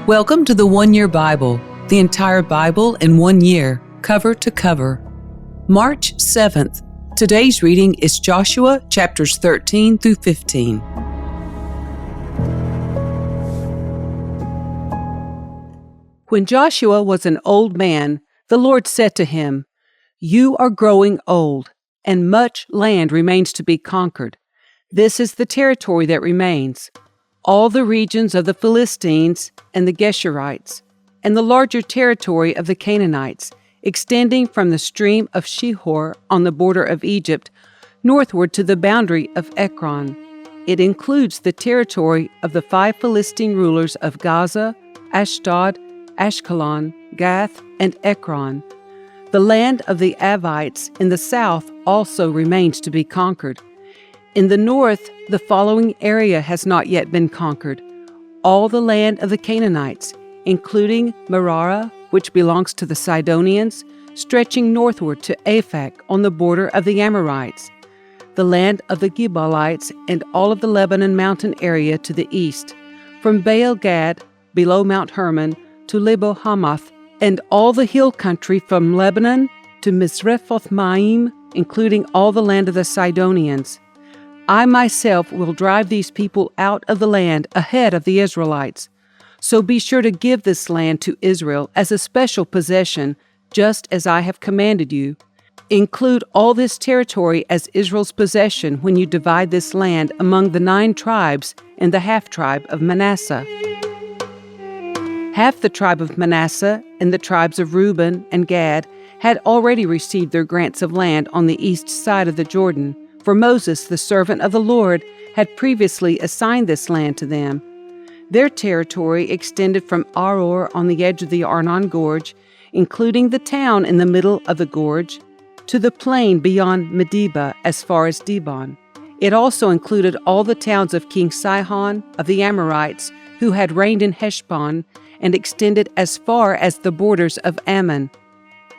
Welcome to the 1 Year Bible, the entire Bible in 1 year, cover to cover. March 7th. Today's reading is Joshua chapters 13 through 15. When Joshua was an old man, the Lord said to him, "You are growing old, and much land remains to be conquered. This is the territory that remains: all the regions of the Philistines and the Geshurites, and the larger territory of the Canaanites, extending from the stream of Shihor on the border of Egypt northward to the boundary of Ekron. It includes the territory of the 5 Philistine rulers of Gaza, Ashdod, Ashkelon, Gath, and Ekron. The land of the Avites in the south also remains to be conquered. In the north, the following area has not yet been conquered: all the land of the Canaanites, including Merara, which belongs to the Sidonians, stretching northward to Aphek on the border of the Amorites, the land of the Gebalites, and all of the Lebanon mountain area to the east, from Baal Gad, below Mount Hermon, to Lebo Hamath, and all the hill country from Lebanon to Misrephoth Maim, including all the land of the Sidonians. I myself will drive these people out of the land ahead of the Israelites. So be sure to give this land to Israel as a special possession, just as I have commanded you. Include all this territory as Israel's possession when you divide this land among the 9 tribes and the half-tribe of Manasseh. Half the tribe of Manasseh and the tribes of Reuben and Gad had already received their grants of land on the east side of the Jordan, for Moses, the servant of the Lord, had previously assigned this land to them. Their territory extended from Aror on the edge of the Arnon Gorge, including the town in the middle of the gorge, to the plain beyond Medeba as far as Dibon. It also included all the towns of King Sihon of the Amorites, who had reigned in Heshbon, and extended as far as the borders of Ammon.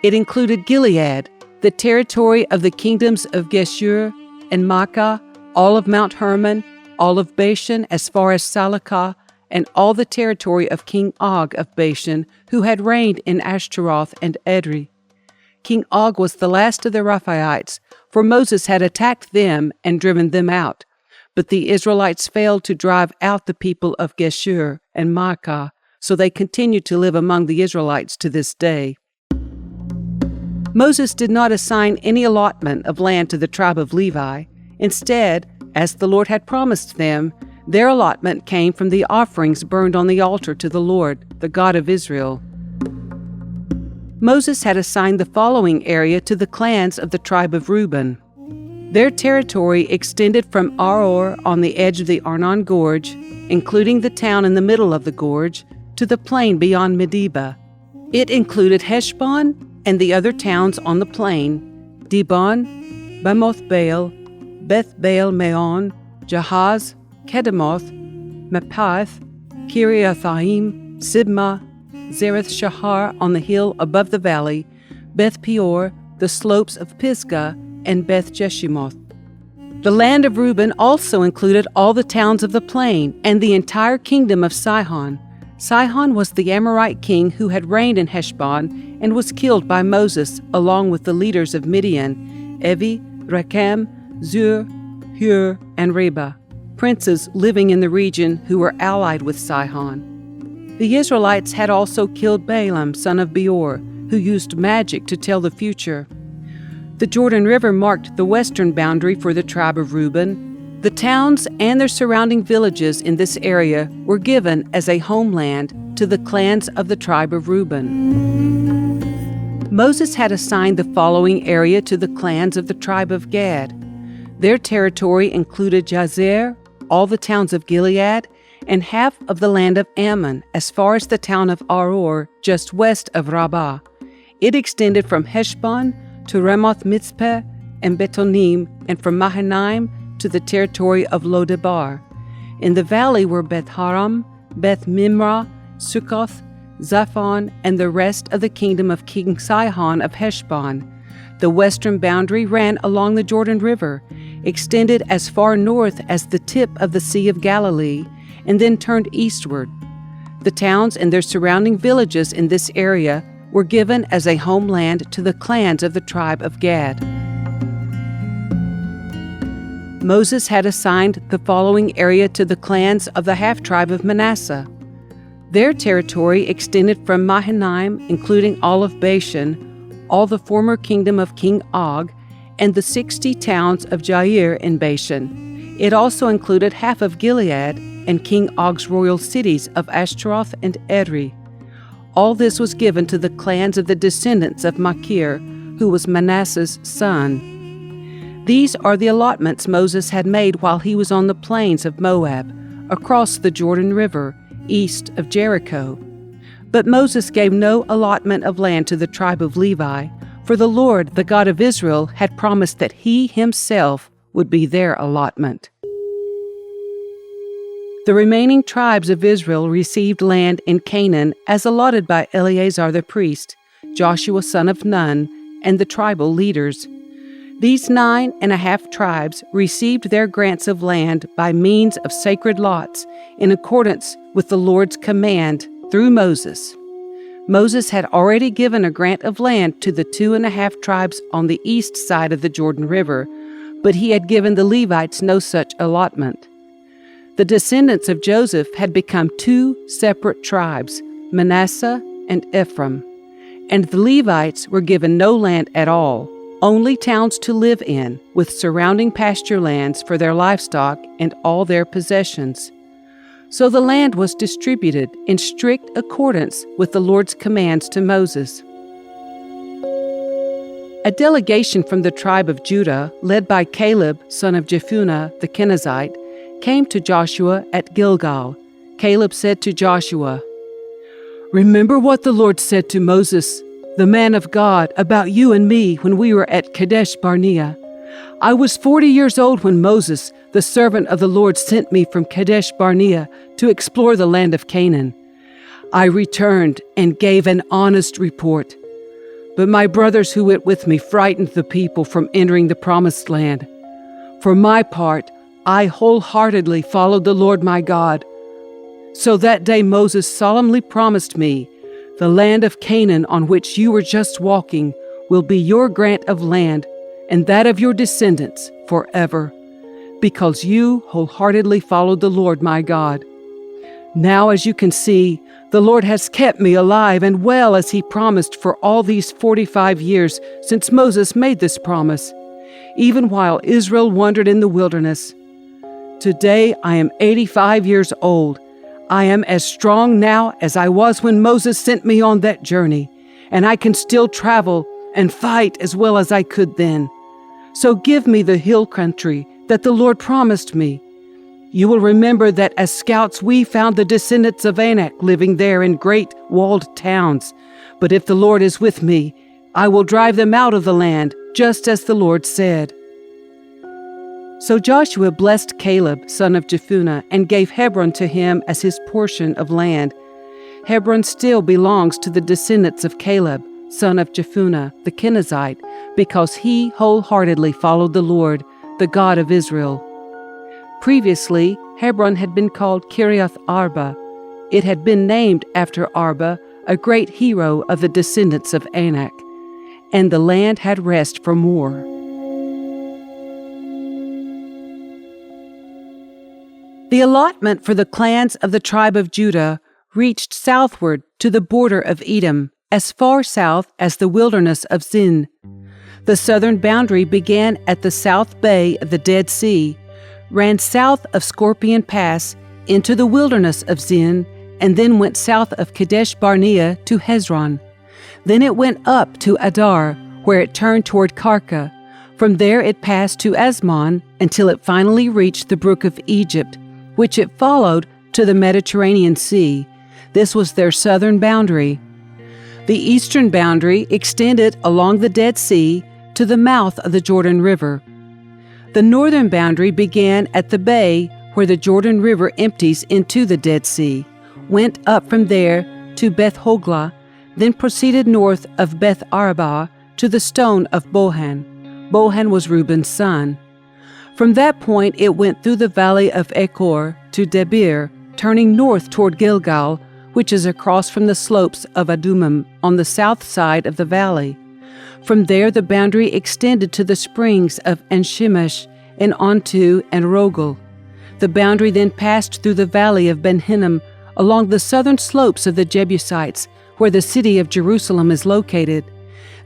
It included Gilead, the territory of the kingdoms of Geshur and Maacah, all of Mount Hermon, all of Bashan as far as Salakah, and all the territory of King Og of Bashan, who had reigned in Ashtaroth and Edrei. King Og was the last of the Rephaites, for Moses had attacked them and driven them out. But the Israelites failed to drive out the people of Geshur and Maacah, so they continued to live among the Israelites to this day. Moses did not assign any allotment of land to the tribe of Levi. Instead, as the Lord had promised them, their allotment came from the offerings burned on the altar to the Lord, the God of Israel. Moses had assigned the following area to the clans of the tribe of Reuben. Their territory extended from Aror on the edge of the Arnon Gorge, including the town in the middle of the gorge, to the plain beyond Medeba. It included Heshbon and the other towns on the plain: Dibon, Bamoth Baal, Beth Baal Meon, Jahaz, Kedemoth, Mepath, Kiriathaim, Sibmah, Zereth Shahar on the hill above the valley, Beth Peor, the slopes of Pisgah, and Beth Jeshimoth. The land of Reuben also included all the towns of the plain and the entire kingdom of Sihon. Sihon was the Amorite king who had reigned in Heshbon and was killed by Moses, along with the leaders of Midian, Evi, Rechem, Zur, Hur, and Reba, princes living in the region who were allied with Sihon. The Israelites had also killed Balaam, son of Beor, who used magic to tell the future. The Jordan River marked the western boundary for the tribe of Reuben. The towns and their surrounding villages in this area were given as a homeland to the clans of the tribe of Reuben. Moses had assigned the following area to the clans of the tribe of Gad. Their territory included Jazer, all the towns of Gilead, and half of the land of Ammon, as far as the town of Aror, just west of Rabbah. It extended from Heshbon to Ramoth Mitzpeh and Betonim, and from Mahanaim to the territory of Lodebar. In the valley were Beth Haram, Beth Mimrah, Sukkoth, Zaphon, and the rest of the kingdom of King Sihon of Heshbon. The western boundary ran along the Jordan River, extended as far north as the tip of the Sea of Galilee, and then turned eastward. The towns and their surrounding villages in this area were given as a homeland to the clans of the tribe of Gad. Moses had assigned the following area to the clans of the half-tribe of Manasseh. Their territory extended from Mahanaim, including all of Bashan, all the former kingdom of King Og, and the 60 towns of Jair in Bashan. It also included half of Gilead and King Og's royal cities of Ashtaroth and Edrei. All this was given to the clans of the descendants of Machir, who was Manasseh's son. These are the allotments Moses had made while he was on the plains of Moab, across the Jordan River, east of Jericho. But Moses gave no allotment of land to the tribe of Levi, for the Lord, the God of Israel, had promised that he himself would be their allotment. The remaining tribes of Israel received land in Canaan as allotted by Eleazar the priest, Joshua son of Nun, and the tribal leaders. These 9.5 tribes received their grants of land by means of sacred lots in accordance with the Lord's command through Moses. Moses had already given a grant of land to the 2.5 tribes on the east side of the Jordan River, but he had given the Levites no such allotment. The descendants of Joseph had become 2 separate tribes, Manasseh and Ephraim, and the Levites were given no land at all, only towns to live in, with surrounding pasture lands for their livestock and all their possessions. So the land was distributed in strict accordance with the Lord's commands to Moses. A delegation from the tribe of Judah, led by Caleb, son of Jephunneh the Kenizzite, came to Joshua at Gilgal. Caleb said to Joshua, "Remember what the Lord said to Moses, the man of God, about you and me when we were at Kadesh Barnea. I was 40 years old when Moses, the servant of the Lord, sent me from Kadesh Barnea to explore the land of Canaan. I returned and gave an honest report. But my brothers who went with me frightened the people from entering the promised land. For my part, I wholeheartedly followed the Lord my God. So that day Moses solemnly promised me, 'The land of Canaan on which you were just walking will be your grant of land and that of your descendants forever, because you wholeheartedly followed the Lord my God.' Now, as you can see, the Lord has kept me alive and well as he promised for all these 45 years since Moses made this promise, even while Israel wandered in the wilderness. Today I am 85 years old. I am as strong now as I was when Moses sent me on that journey, and I can still travel and fight as well as I could then. So give me the hill country that the Lord promised me. You will remember that as scouts we found the descendants of Anak living there in great walled towns. But if the Lord is with me, I will drive them out of the land, just as the Lord said." So Joshua blessed Caleb, son of Jephunneh, and gave Hebron to him as his portion of land. Hebron still belongs to the descendants of Caleb, son of Jephunneh the Kenizzite, because he wholeheartedly followed the Lord, the God of Israel. Previously, Hebron had been called Kiriath Arba. It had been named after Arba, a great hero of the descendants of Anak, and the land had rest from war. The allotment for the clans of the tribe of Judah reached southward to the border of Edom, as far south as the wilderness of Zin. The southern boundary began at the south bay of the Dead Sea, ran south of Scorpion Pass into the wilderness of Zin, and then went south of Kadesh Barnea to Hezron. Then it went up to Adar, where it turned toward Karka. From there it passed to Asmon until it finally reached the brook of Egypt, which it followed to the Mediterranean Sea. This was their southern boundary. The eastern boundary extended along the Dead Sea to the mouth of the Jordan River. The northern boundary began at the bay where the Jordan River empties into the Dead Sea, went up from there to Beth Hoglah, then proceeded north of Beth Arabah to the stone of Bohan. Bohan was Reuben's son. From that point it went through the valley of Achor to Debir, turning north toward Gilgal, which is across from the slopes of Adumim on the south side of the valley. From there the boundary extended to the springs of En-Shemesh and on to En-Rogel. The boundary then passed through the valley of Ben-Hinnom along the southern slopes of the Jebusites, where the city of Jerusalem is located.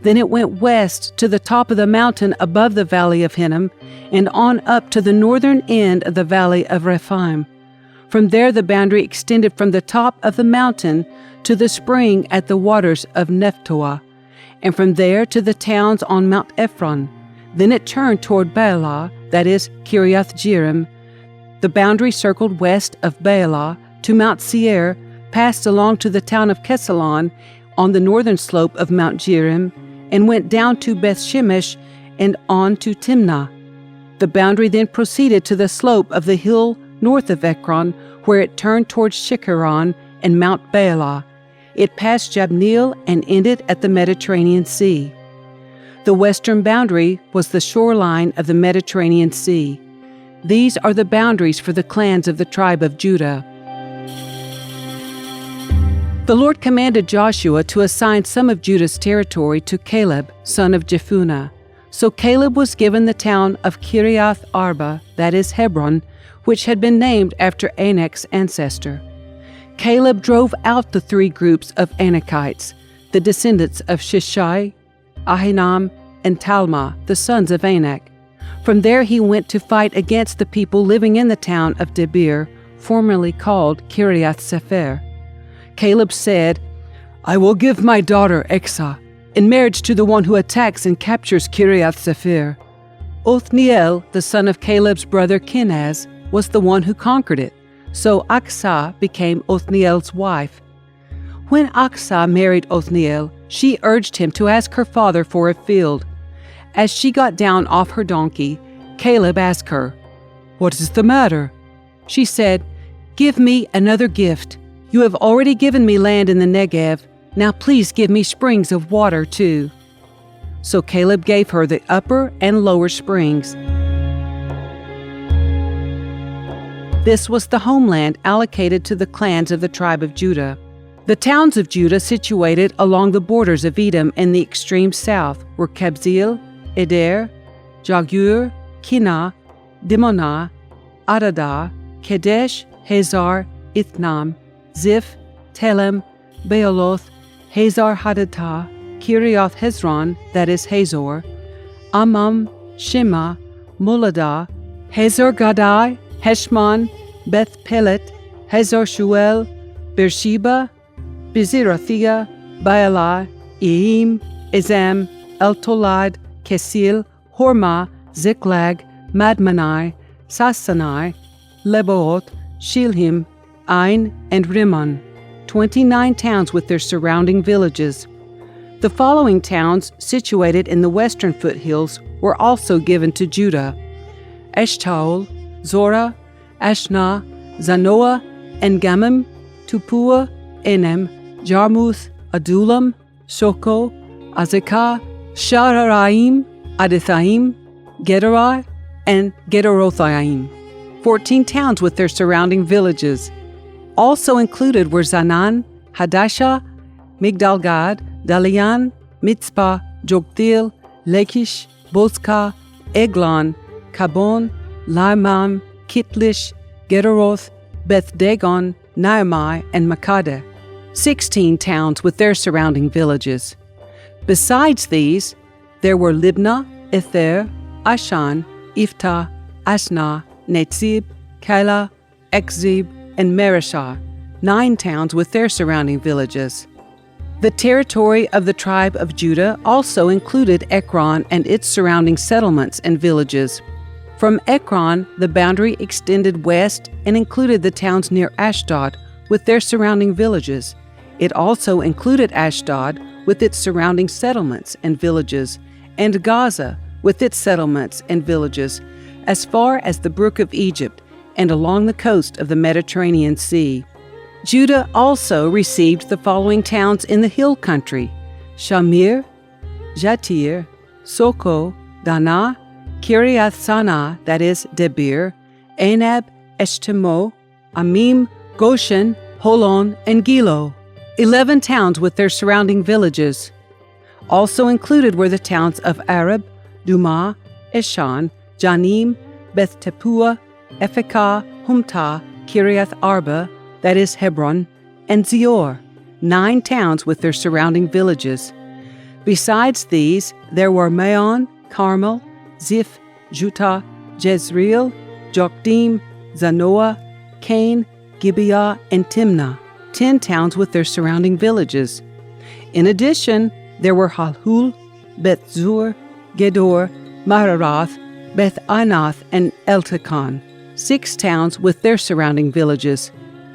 Then it went west to the top of the mountain above the valley of Hinnom and on up to the northern end of the valley of Rephaim. From there the boundary extended from the top of the mountain to the spring at the waters of Nephtoah, and from there to the towns on Mount Ephron. Then it turned toward Baalah, that is, Kiriath Jearim. The boundary circled west of Baalah to Mount Seir, passed along to the town of Kesalon on the northern slope of Mount Jearim, and went down to Beth-Shemesh and on to Timnah. The boundary then proceeded to the slope of the hill north of Ekron, where it turned towards Shikharon and Mount Baalah. It passed Jabneel and ended at the Mediterranean Sea. The western boundary was the shoreline of the Mediterranean Sea. These are the boundaries for the clans of the tribe of Judah. The Lord commanded Joshua to assign some of Judah's territory to Caleb, son of Jephunneh. So Caleb was given the town of Kiriath Arba, that is Hebron, which had been named after Anak's ancestor. Caleb drove out the three groups of Anakites, the descendants of Shishai, Ahinam, and Talmah, the sons of Anak. From there he went to fight against the people living in the town of Debir, formerly called Kiriath Sefer. Caleb said, "I will give my daughter Exah in marriage to the one who attacks and captures Kiriath Sefer." Othniel, the son of Caleb's brother Kenaz, was the one who conquered it, so Aksah became Othniel's wife. When Aksah married Othniel, she urged him to ask her father for a field. As she got down off her donkey, Caleb asked her, "What is the matter?" She said, "Give me another gift. You have already given me land in the Negev. Now please give me springs of water too." So Caleb gave her the upper and lower springs. This was the homeland allocated to the clans of the tribe of Judah. The towns of Judah situated along the borders of Edom in the extreme south were Kabzeel, Eder, Jagur, Kinah, Dimonah, Adadah, Kedesh, Hazar, Ithnam, Ziph, Telem, Bealoth, Hazar Hadatah, Kiriath Hezron, that is Hazor, Amam, Shema, Moladah, Hazar Gadai, Heshmon, Beth Pelet, Hazar Shuel, Beersheba, Bizirathia, Baalah, Eim, Ezam, Eltolad, Kesil, Hormah, Ziklag, Madmanai, Sassanai, Leboth, Shilhim, Ain, and Rimmon, 29 towns with their surrounding villages. The following towns, situated in the western foothills, were also given to Judah: Eshtaol, Zorah, Ashna, Zanoah, En-Gammim, Tupua, Enem, Jarmuth, Adullam, Shoko, Azekah, Shaharaim, Adithaim, Gederai, and Gederothaim, 14 towns with their surrounding villages. Also included were Zanan, Hadashah, Migdalgad, Dalian, Mitzpah, Joktheel, Lachish, Bozkah, Eglon, Kabon, Laimam, Kitlish, Gederoth, Beth Dagon, Naamai, and Makkadah, 16 towns with their surrounding villages. Besides these, there were Libnah, Ether, Ashan, Iftah, Ashnah, Netzib, Keilah, Ekzib, and Mareshah, 9 towns with their surrounding villages. The territory of the tribe of Judah also included Ekron and its surrounding settlements and villages. From Ekron, the boundary extended west and included the towns near Ashdod with their surrounding villages. It also included Ashdod with its surrounding settlements and villages, and Gaza with its settlements and villages, as far as the brook of Egypt and along the coast of the Mediterranean Sea. Judah also received the following towns in the hill country: Shamir, Jatir, Soko, Dana, Kiriath Sanah, that is Debir, Anab, Eshtemoh, Amim, Goshen, Holon, and Gilo, 11 towns with their surrounding villages. Also included were the towns of Arab, Dumah, Eshan, Janim, Beth Tepuah, Ephekah, Humtah, Kiriath Arba, that is Hebron, and Zior, 9 towns with their surrounding villages. Besides these, there were Maon, Carmel, Ziph, Jutah, Jezreel, Jokdeam, Zanoah, Cain, Gibeah, and Timnah, 10 towns with their surrounding villages. In addition, there were Halhul, Beth Zur, Gedor, Maharath, Beth Anath, and Eltekon, 6 towns with their surrounding villages.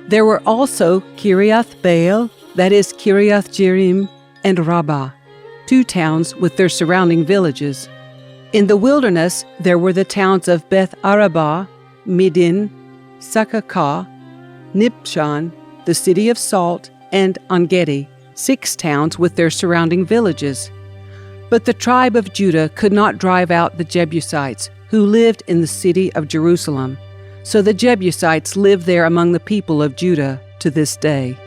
There were also Kiriath Baal, that is Kiriath Jearim, and Rabbah, 2 towns with their surrounding villages. In the wilderness, there were the towns of Beth Arabah, Midin, Sakakah, Nibshan, the city of Salt, and Engedi, 6 towns with their surrounding villages. But the tribe of Judah could not drive out the Jebusites, who lived in the city of Jerusalem. So the Jebusites live there among the people of Judah to this day.